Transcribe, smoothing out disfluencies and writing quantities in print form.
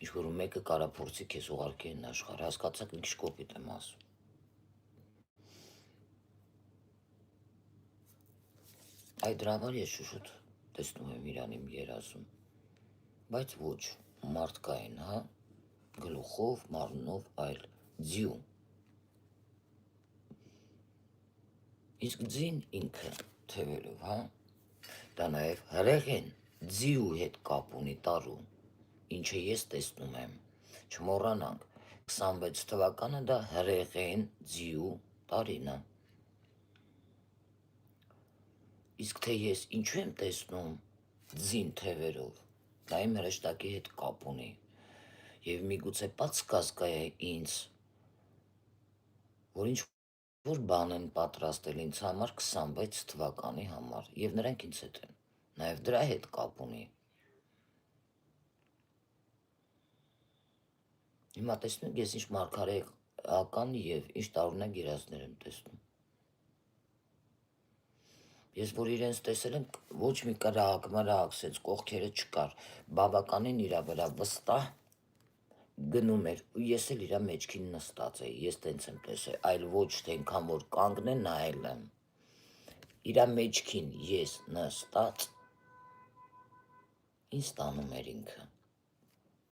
ինչ-որ մեկը կարա փորձի քեզ ուղարկի այն աշխարհ, հասկացաք մի քիչ կոպիտ եմ ասում։ Այդ դրա համար ես շուշուտ տեսնում եմ իրան իմ երազում, բայց ոչ մարդկային, հա, գլուխով, մարմնով, այլ ձյու։ Իսկ ձին ինքը թևերով, հա, դա նաև հրեղեն ձիու հետ կապ ունի տարու, ինչը ես տեսնում եմ, չմոռանանք, 26 թվականը դա հրեղեն ձիու տարին է։ Իսկ թե ես ինչու եմ տեսնում ձին թևերով, դա իմ հրեշտակի հետ կապ ունի, և միգուցե պատսկազգա է ինձ, որ ինչ-որ բան են պատրաստել ինձ համար 26 թվականի համար, և նրանք ինձ հետ են, նաև դրա հետ կապ ունի։ Հիմա տեսնում եք ես ինչ մարգարեական և ինչ տարօրինակ երազներ եմ տեսնում։ Ես որ իրենց տեսել եմ, ոչ մի կրակ, սենց կողքերը չկար, բավականին իրա վրա վստահ գնում էր, ու ես էլ իրա մեջքին նստած էի, ես տենց եմ տեսել, այլ ոչ թե ինքան որ կանգն է նայել եմ, իրա մեջքին ես նստած, ինձ տանում էր ինքը։